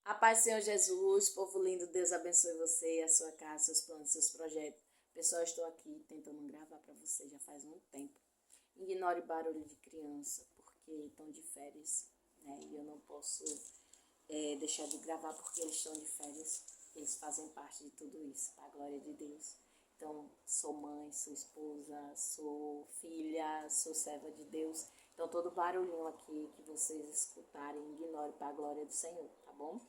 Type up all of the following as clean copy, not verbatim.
A paz do Senhor Jesus, povo lindo, Deus abençoe você, a sua casa, seus planos, seus projetos. Pessoal, estou aqui tentando gravar para você já faz muito tempo. Ignore barulho de criança, porque estão de férias, né? E eu não posso deixar de gravar porque eles estão de férias. Eles fazem parte de tudo isso, para a glória de Deus. Então, sou mãe, sou esposa, sou filha, sou serva de Deus. Então, todo barulhinho aqui que vocês escutarem, ignore para a glória do Senhor, tá bom?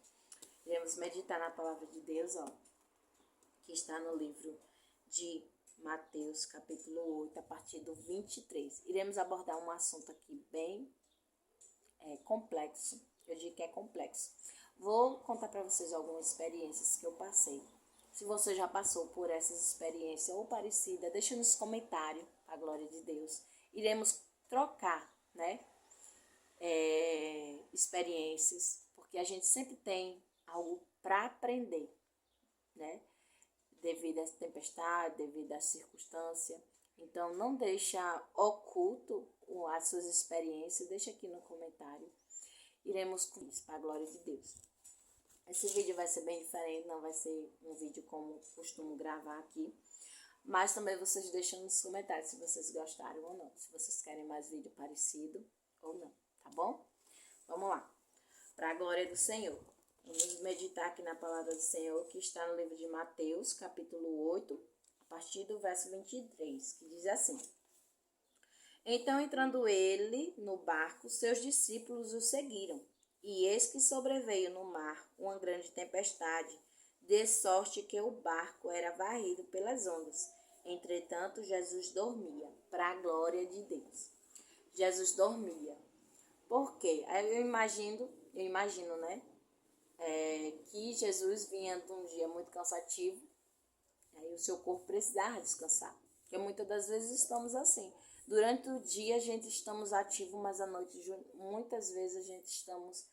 Iremos meditar na palavra de Deus, que está no livro de Mateus, capítulo 8, a partir do 23. Iremos abordar um assunto aqui bem complexo. Eu digo que é complexo. Vou contar para vocês algumas experiências que eu passei. Se você já passou por essas experiências ou parecida, deixa nos comentários, a glória de Deus. Iremos trocar, né? Experiências, porque a gente sempre tem algo para aprender, né? Devido à tempestade, devido à circunstância. Então, não deixa oculto as suas experiências, deixa aqui no comentário. Iremos com isso, para a glória de Deus. Esse vídeo vai ser bem diferente, não vai ser um vídeo como costumo gravar aqui. Mas também vocês deixam nos comentários se vocês gostaram ou não. Se vocês querem mais vídeo parecido ou não, tá bom? Vamos lá. Para a glória do Senhor. Vamos meditar aqui na palavra do Senhor, que está no livro de Mateus, capítulo 8, a partir do verso 23, que diz assim: Então, entrando ele no barco, seus discípulos o seguiram. E eis que sobreveio no mar uma grande tempestade, de sorte que o barco era varrido pelas ondas. Entretanto, Jesus dormia, para a glória de Deus. Jesus dormia. Por quê? Aí eu imagino, né? Que Jesus vinha de um dia muito cansativo, aí o seu corpo precisava descansar. Porque muitas das vezes estamos assim. Durante o dia a gente estamos ativos, mas à noite muitas vezes a gente estamos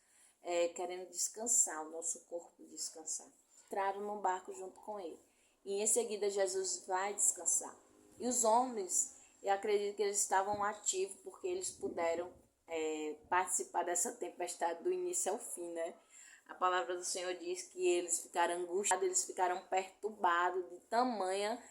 querendo descansar, o nosso corpo descansar. Entraram no barco junto com ele. E em seguida Jesus vai descansar. E os homens, eu acredito que eles estavam ativos, porque eles puderam participar dessa tempestade do início ao fim, né? A palavra do Senhor diz que eles ficaram angustiados, eles ficaram perturbados de tamanha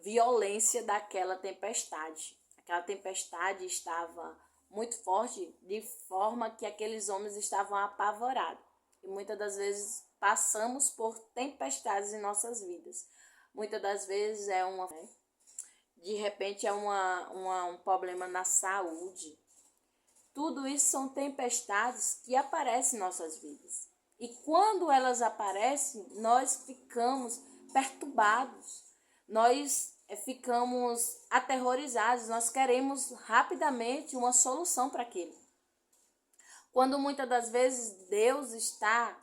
violência daquela tempestade. Aquela tempestade estava muito forte, de forma que aqueles homens estavam apavorados. E muitas das vezes passamos por tempestades em nossas vidas. Muitas das vezes de repente é um problema na saúde. Tudo isso são tempestades que aparecem em nossas vidas. E quando elas aparecem, nós ficamos perturbados. Nós ficamos aterrorizados, nós queremos rapidamente uma solução para aquilo. Quando muitas das vezes Deus está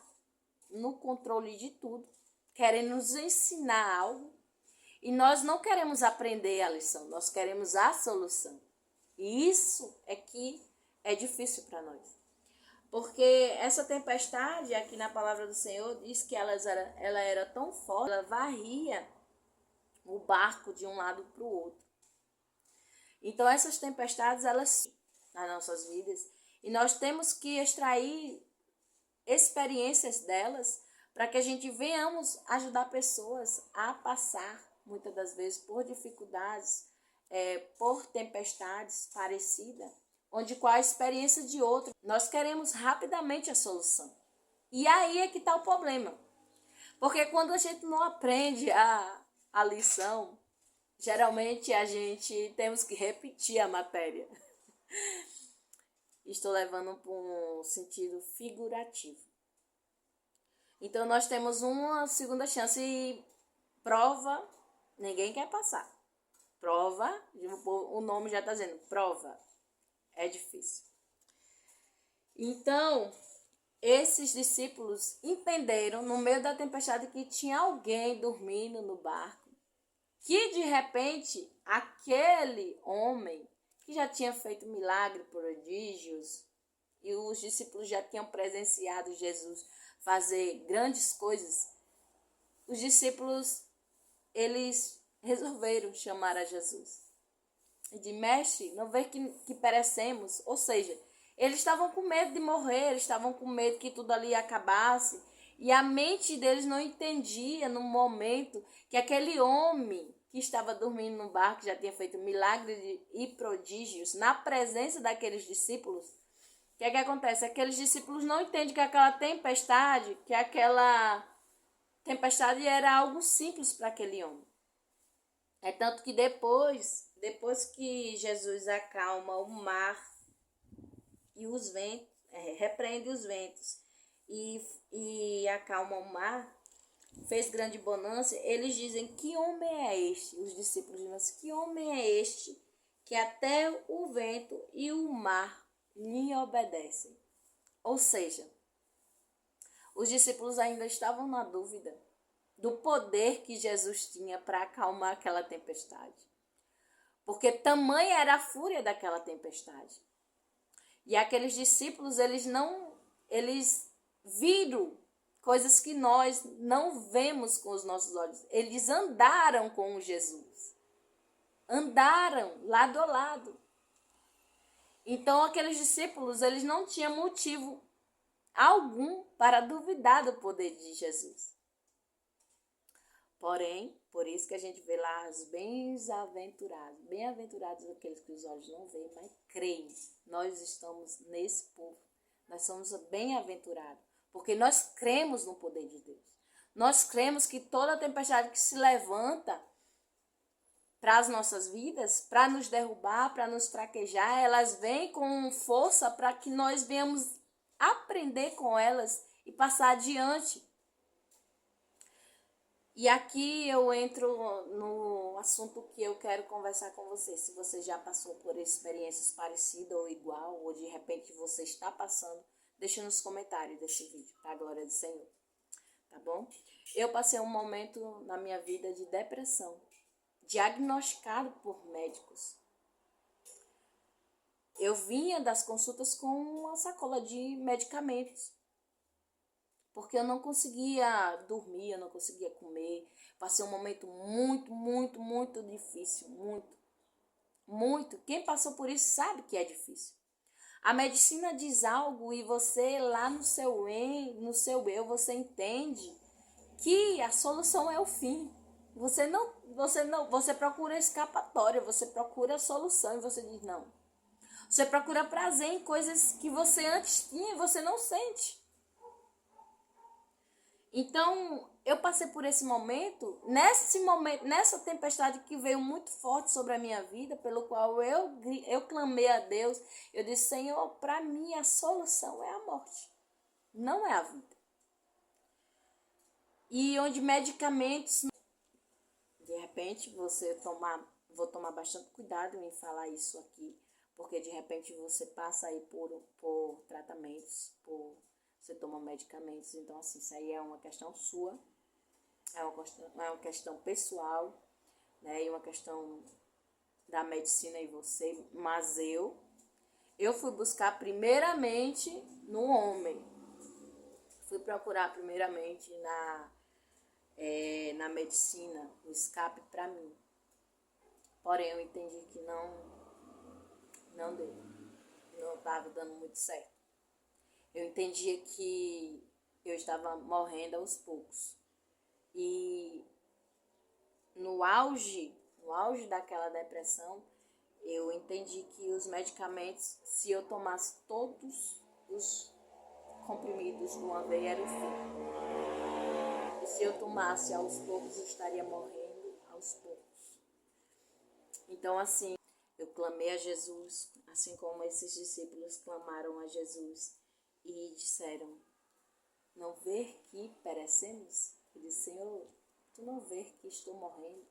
no controle de tudo, querendo nos ensinar algo, e nós não queremos aprender a lição, nós queremos a solução. E isso é que é difícil para nós. Porque essa tempestade, aqui na palavra do Senhor, diz que ela era tão forte, ela varria o barco de um lado para o outro. Então, essas tempestades, elas nas nossas vidas, e nós temos que extrair experiências delas para que a gente venhamos ajudar pessoas a passar, muitas das vezes, por dificuldades, por tempestades parecidas, onde com a experiência de outro, nós queremos rapidamente a solução. E aí é que está o problema. Porque quando a gente não aprende a lição, geralmente a gente temos que repetir a matéria. Estou levando para um sentido figurativo. Então nós temos uma segunda chance e prova, ninguém quer passar. Prova, o nome já está dizendo, prova, é difícil. Então, esses discípulos entenderam no meio da tempestade que tinha alguém dormindo no barco, que de repente aquele homem que já tinha feito milagre, prodígios, e os discípulos já tinham presenciado Jesus fazer grandes coisas, os discípulos, eles resolveram chamar a Jesus. E de mestre, não vê que perecemos, ou seja, Eles estavam com medo de morrer, eles estavam com medo que tudo ali acabasse. E a mente deles não entendia no momento que aquele homem que estava dormindo no barco, que já tinha feito milagres e prodígios na presença daqueles discípulos. O que é que acontece? Aqueles discípulos não entendem que aquela tempestade era algo simples para aquele homem. É tanto que depois que Jesus acalma o mar e os ventos, repreende os ventos e acalma o mar, fez grande bonança, eles dizem, que homem é este? Os discípulos dizem assim, que homem é este que até o vento e o mar lhe obedecem? Ou seja, os discípulos ainda estavam na dúvida do poder que Jesus tinha para acalmar aquela tempestade. Porque tamanha era a fúria daquela tempestade. E aqueles discípulos, eles viram coisas que nós não vemos com os nossos olhos. Eles andaram com Jesus. Andaram lado a lado. Então, aqueles discípulos, eles não tinham motivo algum para duvidar do poder de Jesus. Porém, por isso que a gente vê lá os bem-aventurados aqueles que os olhos não veem, mas creem. Nós estamos nesse povo. Nós somos bem-aventurados, porque nós cremos no poder de Deus. Nós cremos que toda tempestade que se levanta para as nossas vidas, para nos derrubar, para nos fraquejar, elas vêm com força para que nós venhamos aprender com elas e passar adiante. E aqui eu entro no assunto que eu quero conversar com você. Se você já passou por experiências parecidas ou igual, ou de repente você está passando, deixa nos comentários desse vídeo, para a glória do Senhor. Tá bom? Eu passei um momento na minha vida de depressão, diagnosticado por médicos. Eu vinha das consultas com uma sacola de medicamentos. Porque eu não conseguia dormir, eu não conseguia comer. Passei um momento muito difícil. Muito. Quem passou por isso sabe que é difícil. A medicina diz algo e você lá no seu eu, você entende que a solução é o fim. Você procura escapatória, você procura solução e você diz não. Você procura prazer em coisas que você antes tinha e você não sente. Então, eu passei por esse momento, nessa tempestade que veio muito forte sobre a minha vida, pelo qual eu clamei a Deus, eu disse, Senhor, para mim a solução é a morte, não é a vida. E onde medicamentos, de repente, vou tomar bastante cuidado em falar isso aqui, porque de repente você passa aí por tratamentos, você toma medicamentos, então assim, isso aí é uma questão sua, é uma questão pessoal, né, e uma questão da medicina e você, mas eu fui buscar primeiramente no homem, fui procurar primeiramente na medicina, o escape para mim, porém eu entendi que não deu, não estava dando muito certo. Eu entendia que eu estava morrendo aos poucos. E no auge daquela depressão, eu entendi que os medicamentos, se eu tomasse todos os comprimidos de uma vez, era o fim. E se eu tomasse aos poucos, eu estaria morrendo aos poucos. Então, assim, eu clamei a Jesus, assim como esses discípulos clamaram a Jesus. E disseram, não ver que perecemos? Eu disse, Senhor, tu não vês que estou morrendo?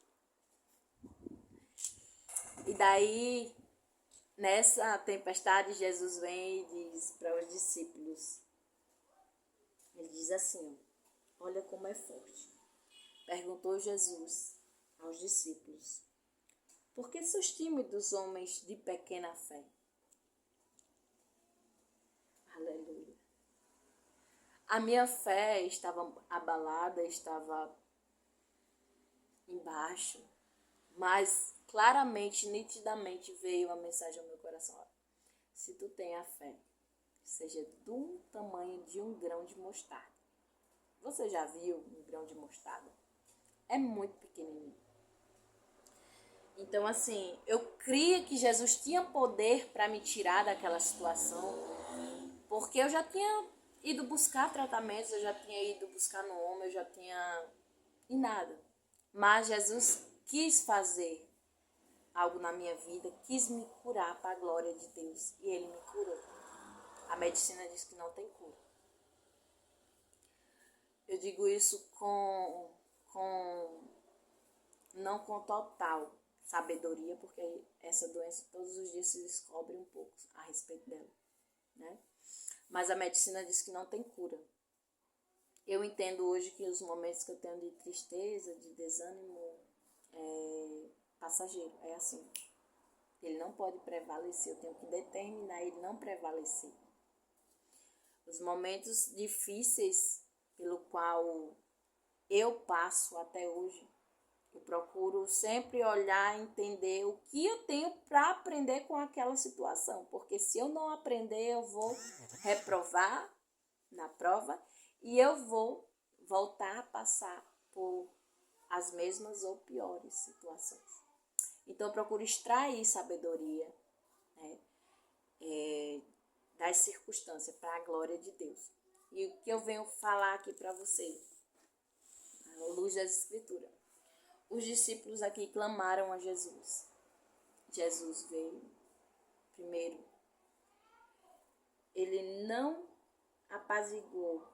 E daí, nessa tempestade, Jesus vem e diz para os discípulos, ele diz assim, olha como é forte. Perguntou Jesus aos discípulos, por que sois tímidos, homens de pequena fé? Aleluia. A minha fé estava abalada, estava embaixo, mas claramente, nitidamente veio a mensagem ao meu coração. Se tu tem a fé, seja do tamanho de um grão de mostarda. Você já viu um grão de mostarda? É muito pequenininho. Então, assim, eu cria que Jesus tinha poder para me tirar daquela situação, porque eu já tinha ido buscar tratamentos, eu já tinha ido buscar no homem, eu já tinha... e nada. Mas Jesus quis fazer algo na minha vida, quis me curar para a glória de Deus, e Ele me curou. A medicina diz que não tem cura. Eu digo isso não com total sabedoria, porque essa doença todos os dias se descobre um pouco a respeito dela, né? Mas a medicina diz que não tem cura. Eu entendo hoje que os momentos que eu tenho de tristeza, de desânimo, é passageiro, é assim. Ele não pode prevalecer, eu tenho que determinar ele não prevalecer. Os momentos difíceis pelo qual eu passo até hoje, eu procuro sempre olhar e entender o que eu tenho para aprender com aquela situação. Porque se eu não aprender, eu vou reprovar na prova e eu vou voltar a passar por as mesmas ou piores situações. Então, eu procuro extrair sabedoria, né, das circunstâncias para a glória de Deus. E o que eu venho falar aqui para vocês, à luz das Escrituras. Os discípulos aqui clamaram a Jesus. Jesus veio. Primeiro, ele não apaziguou,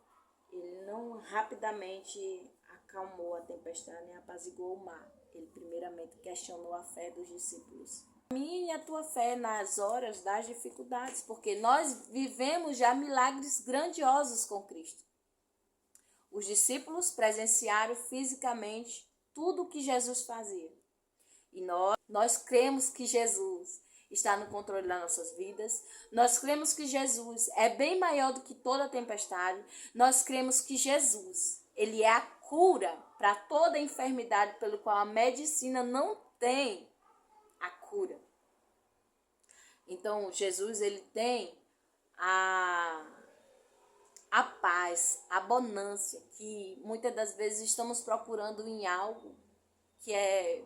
ele não rapidamente acalmou a tempestade, nem apaziguou o mar. Ele primeiramente questionou a fé dos discípulos. A minha e a tua fé nas horas das dificuldades, porque nós vivemos já milagres grandiosos com Cristo. Os discípulos presenciaram fisicamente tudo o que Jesus fazia. E nós cremos que Jesus está no controle das nossas vidas. Nós cremos que Jesus é bem maior do que toda a tempestade. Nós cremos que Jesus, ele é a cura para toda enfermidade pelo qual a medicina não tem a cura. Então, Jesus, ele tem a paz, a bonância, que muitas das vezes estamos procurando em algo que é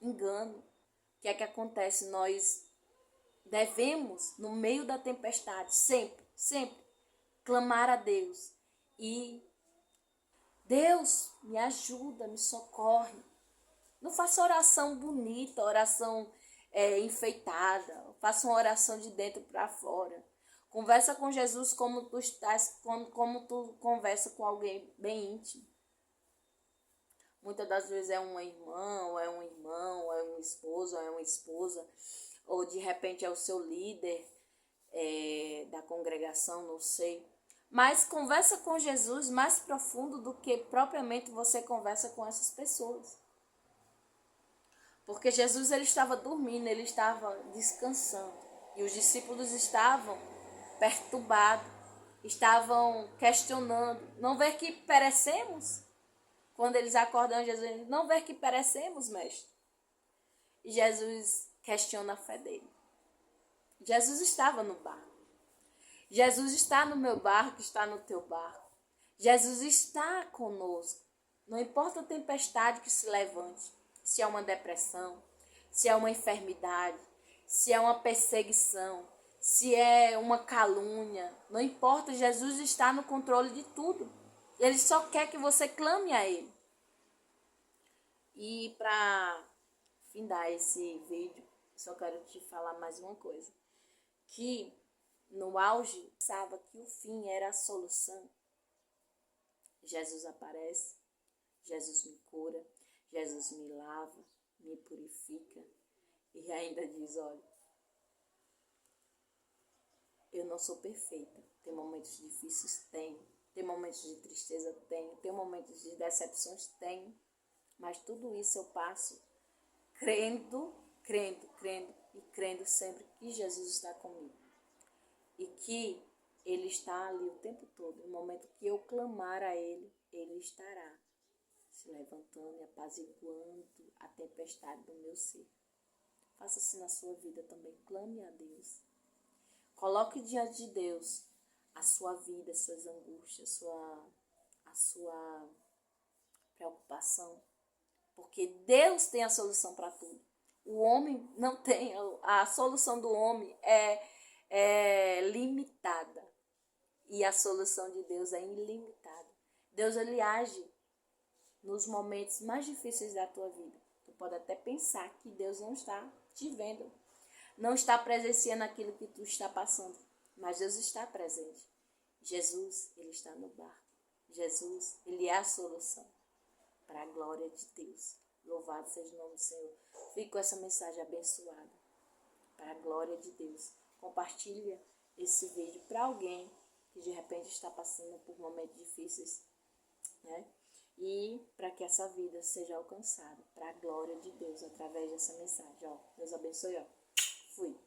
engano. O que é que acontece? Nós devemos, no meio da tempestade, sempre, clamar a Deus. E Deus, me ajuda, me socorre. Não faça oração bonita, oração enfeitada. Faça uma oração de dentro para fora. Conversa com Jesus como tu estás, como tu conversa com alguém bem íntimo. Muitas das vezes é uma irmã, ou é um irmão, ou é um esposo, ou é uma esposa, ou de repente é o seu líder da congregação, não sei. Mas conversa com Jesus mais profundo do que propriamente você conversa com essas pessoas. Porque Jesus, ele estava dormindo, ele estava descansando. E os discípulos estavam perturbados, estavam questionando. Não ver que perecemos? Quando eles acordam, Jesus, não ver que perecemos, mestre. E Jesus questiona a fé dele. Jesus estava no barco. Jesus está no meu barco, está no teu barco. Jesus está conosco. Não importa a tempestade que se levante, se é uma depressão, se é uma enfermidade, se é uma perseguição, se é uma calúnia, não importa, Jesus está no controle de tudo. Ele só quer que você clame a ele. E para findar esse vídeo, só quero te falar mais uma coisa. Que no auge, pensava que o fim era a solução. Jesus aparece, Jesus me cura, Jesus me lava, me purifica e ainda diz, olha, eu não sou perfeita. Tem momentos difíceis? Tenho. Tem momentos de tristeza? Tenho. Tem momentos de decepções? Tenho. Mas tudo isso eu passo crendo e crendo sempre que Jesus está comigo. E que ele está ali o tempo todo. No momento que eu clamar a ele, ele estará se levantando e apaziguando a tempestade do meu ser. Faça assim na sua vida também. Clame a Deus. Coloque diante de Deus a sua vida, suas angústias, a sua preocupação. Porque Deus tem a solução para tudo. O homem não tem. A solução do homem é limitada. E a solução de Deus é ilimitada. Deus, ele age nos momentos mais difíceis da tua vida. Tu pode até pensar que Deus não está te vendo. Não está presenciando aquilo que tu está passando. Mas Deus está presente. Jesus, ele está no barco. Jesus, ele é a solução. Para a glória de Deus. Louvado seja o nome do Senhor. Fique com essa mensagem abençoada. Para a glória de Deus. Compartilha esse vídeo para alguém que de repente está passando por momentos difíceis, né? E para que essa vida seja alcançada. Para a glória de Deus através dessa mensagem. Ó, Deus abençoe. Ó. Fui.